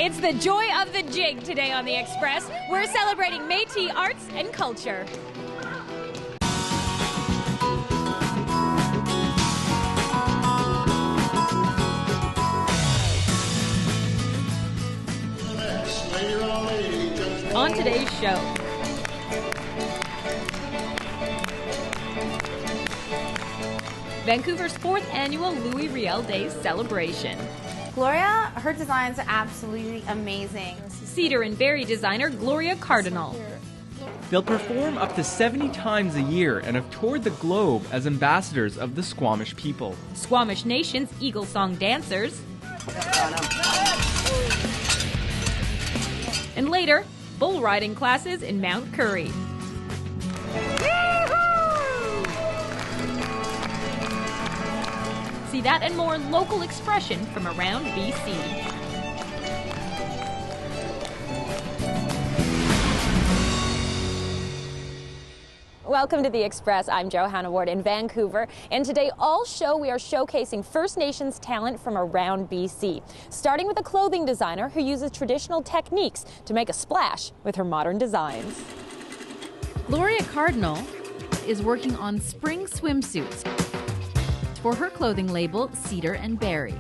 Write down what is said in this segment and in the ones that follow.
It's the joy of the jig today on the Express. We're celebrating Métis arts and culture. On today's show, Vancouver's 4th annual Louis Riel Day celebration. Gloria, her designs are absolutely amazing. Cedar and berry designer Gloria Cardinal. They'll perform up to 70 times a year and have toured the globe as ambassadors of the Squamish people. Squamish Nation's Eagle Song dancers. And later, bull riding classes in Mount Currie. See that and more local expression from around BC. Welcome to The Express. I'm Johanna Ward in Vancouver, and today all show we are showcasing First Nations talent from around BC, starting with a clothing designer who uses traditional techniques to make a splash with her modern designs. Gloria Cardinal is working on spring swimsuits for her clothing label Cedar and Berry.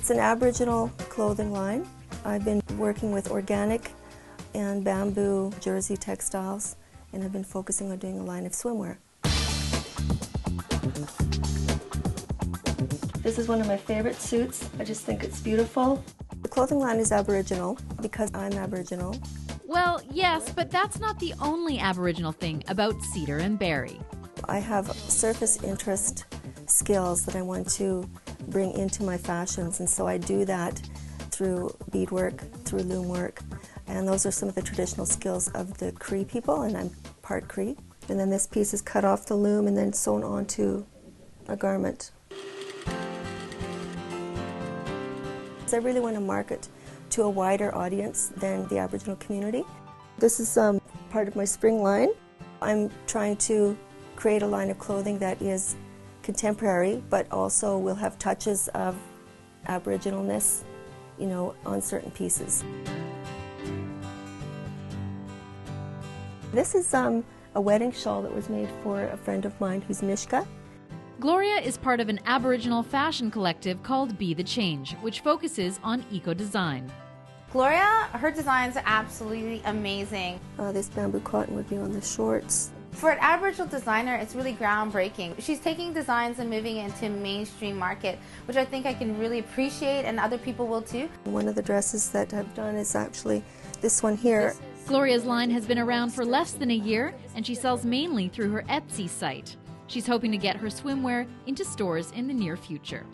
It's an Aboriginal clothing line. I've been working with organic and bamboo jersey textiles, and I've been focusing on doing a line of swimwear. This is one of my favorite suits. I just think it's beautiful. The clothing line is Aboriginal because I'm Aboriginal. Well, yes, but that's not the only Aboriginal thing about Cedar and Berry. I have surface interest skills that I want to bring into my fashions, and so I do that through beadwork, through loom work, and those are some of the traditional skills of the Cree people, and I'm part Cree. And then this piece is cut off the loom and then sewn onto a garment. So I really want to market to a wider audience than the Aboriginal community. This is part of my spring line. I'm trying to create a line of clothing that is contemporary, but also will have touches of Aboriginalness, you know, on certain pieces. This is a wedding shawl that was made for a friend of mine who's Mishka. Gloria is part of an Aboriginal fashion collective called Be the Change, which focuses on eco-design. Gloria, her designs are absolutely amazing. This bamboo cotton would be on the shorts. For an Aboriginal designer, it's really groundbreaking. She's taking designs and moving it into mainstream market, which I think I can really appreciate, and other people will too. One of the dresses that I've done is actually this one here. Gloria's line has been around for less than a year, and she sells mainly through her Etsy site. She's hoping to get her swimwear into stores in the near future.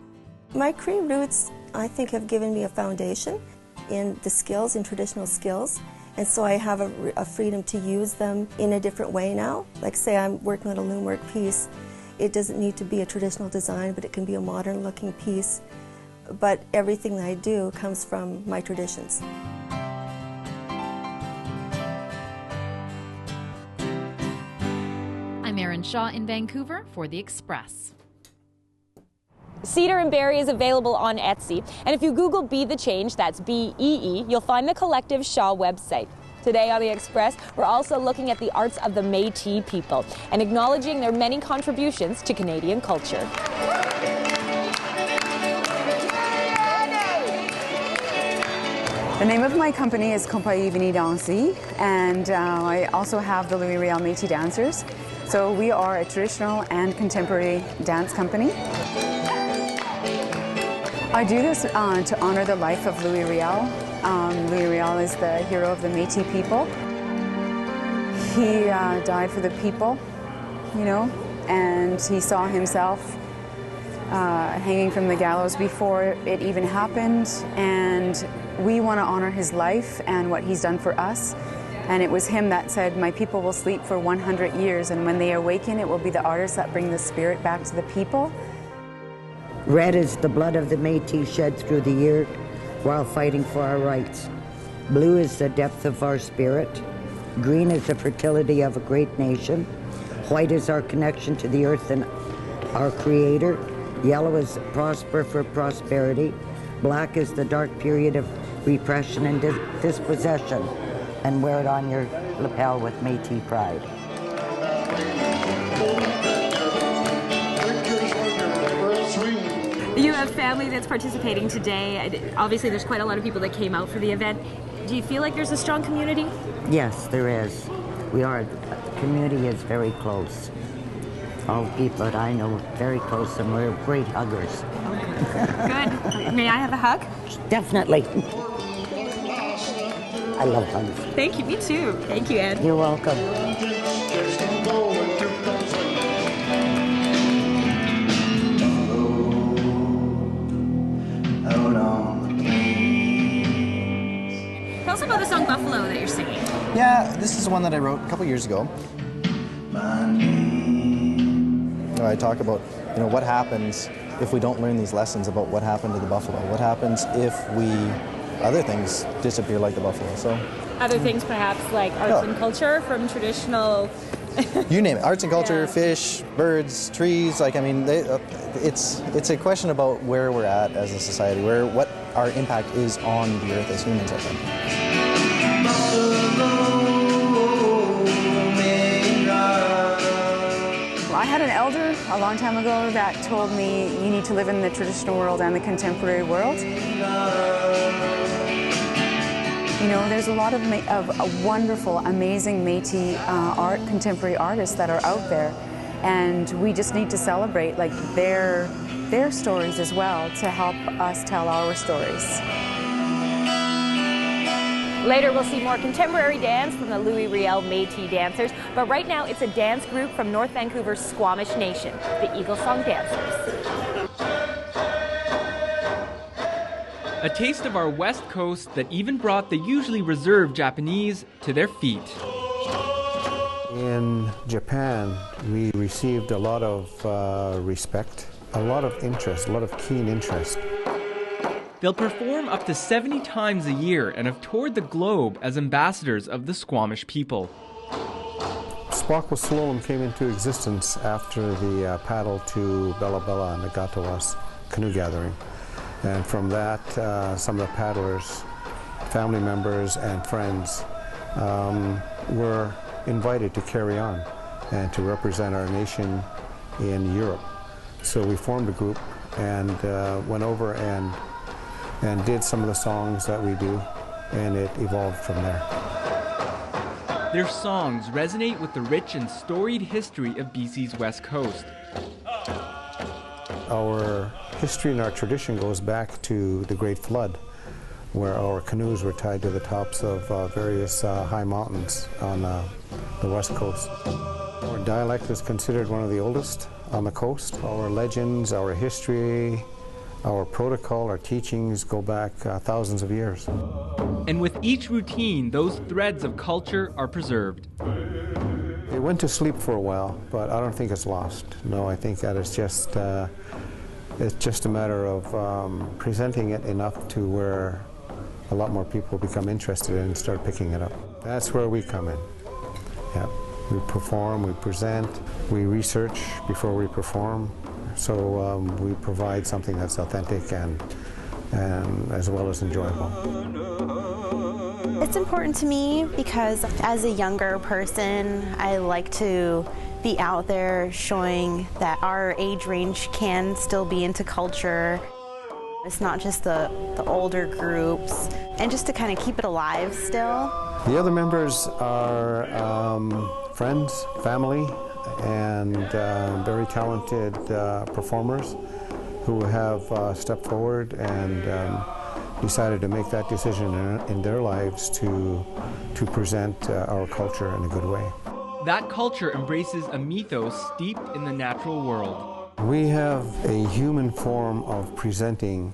My Cree roots, I think, have given me a foundation in the skills, in traditional skills, and so I have a freedom to use them in a different way now. Like say I'm working on a loom work piece, it doesn't need to be a traditional design, but it can be a modern looking piece. But everything that I do comes from my traditions. I'm Erin Shaw in Vancouver for The Express. Cedar and Berry is available on Etsy, and if you Google Be the Change, that's B-E-E, you'll find the Collective Shaw website. Today on The Express, we're also looking at the arts of the Métis people and acknowledging their many contributions to Canadian culture. The name of my company is Compagnie Vini Dansi, and I also have the Louis Riel Métis Dancers. So we are a traditional and contemporary dance company. I do this to honor the life of Louis Riel. Louis Riel is the hero of the Métis people. He died for the people, you know, and he saw himself hanging from the gallows before it even happened, and we want to honor his life and what he's done for us. And it was him that said, "My people will sleep for 100 years, and when they awaken, it will be the artists that bring the spirit back to the people." Red is the blood of the Métis shed through the year while fighting for our rights. Blue is the depth of our spirit. Green is the fertility of a great nation. White is our connection to the earth and our Creator. Yellow is prosper for prosperity. Black is the dark period of repression, and dispossession, and wear it on your lapel with Métis pride. You have family that's participating today. Obviously, there's quite a lot of people that came out for the event. Do you feel like there's a strong community? Yes, there is. We are. The community is very close. All the people that I know very close, and we're great huggers. Good. May I have a hug? Definitely. I love hugs. Thank you. Me too. Thank you, Ed. You're welcome. Tell us about the song Buffalo that you're singing. Yeah, this is one that I wrote a couple years ago. I talk about, what happens if we don't learn these lessons about what happened to the buffalo. What happens if other things disappear like the buffalo? So other things, perhaps like arts and culture from traditional. You name it, arts and culture, fish, birds, trees. It's a question about where we're at as a society, what our impact is on the earth as humans, I think. I had an elder a long time ago that told me you need to live in the traditional world and the contemporary world. There's a lot of wonderful, amazing Métis contemporary artists that are out there, and we just need to celebrate their stories as well to help us tell our stories. Later, we'll see more contemporary dance from the Louis Riel Métis dancers, but right now it's a dance group from North Vancouver's Squamish Nation, the Eagle Song Dancers. A taste of our West Coast that even brought the usually reserved Japanese to their feet. In Japan, we received a lot of respect, a lot of interest, a lot of keen interest. They'll perform up to 70 times a year and have toured the globe as ambassadors of the Squamish people. Squamish Slalom came into existence after the paddle to Bella Bella and the Gatawas canoe gathering. And from that, some of the paddlers, family members and friends were invited to carry on and to represent our nation in Europe. So we formed a group and went over and did some of the songs that we do, and it evolved from there. Their songs resonate with the rich and storied history of BC's West Coast. Our history and our tradition goes back to the Great Flood, where our canoes were tied to the tops of various high mountains on the West Coast. Our dialect is considered one of the oldest on the coast. Our legends, our history, our protocol, our teachings go back thousands of years. And with each routine, those threads of culture are preserved. It went to sleep for a while, but I don't think it's lost. No, I think that it's just a matter of presenting it enough to where a lot more people become interested in and start picking it up. That's where we come in. Yeah. We perform, we present, we research before we perform. So we provide something that's authentic and as well as enjoyable. It's important to me because as a younger person, I like to be out there showing that our age range can still be into culture. It's not just the older groups, and just to kind of keep it alive still. The other members are friends, family, and very talented performers who have stepped forward and decided to make that decision in their lives to present our culture in a good way. That culture embraces a mythos steeped in the natural world. We have a human form of presenting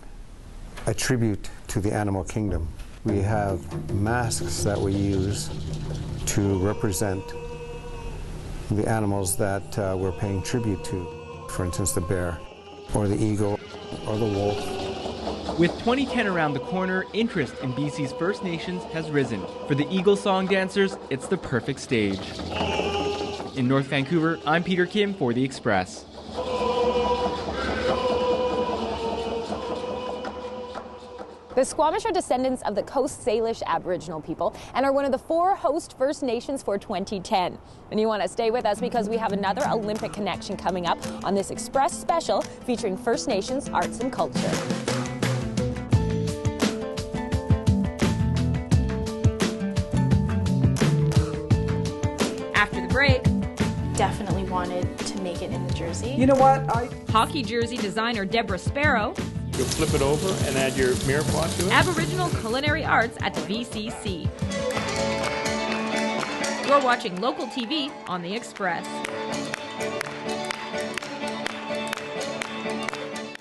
a tribute to the animal kingdom. We have masks that we use to represent the animals that we're paying tribute to. For instance, the bear, or the eagle, or the wolf. With 2010 around the corner, interest in BC's First Nations has risen. For the Eagle Song Dancers, it's the perfect stage. In North Vancouver, I'm Peter Kim for The Express. The Squamish are descendants of the Coast Salish Aboriginal people and are one of the 4 host First Nations for 2010. And you want to stay with us because we have another Olympic connection coming up on this Express special featuring First Nations arts and culture. After the break, definitely wanted to make it in the jersey. You know what? hockey jersey designer Deborah Sparrow. You'll flip it over and add your mirepoix to it. Aboriginal culinary arts at the VCC. You're watching local TV on the Express.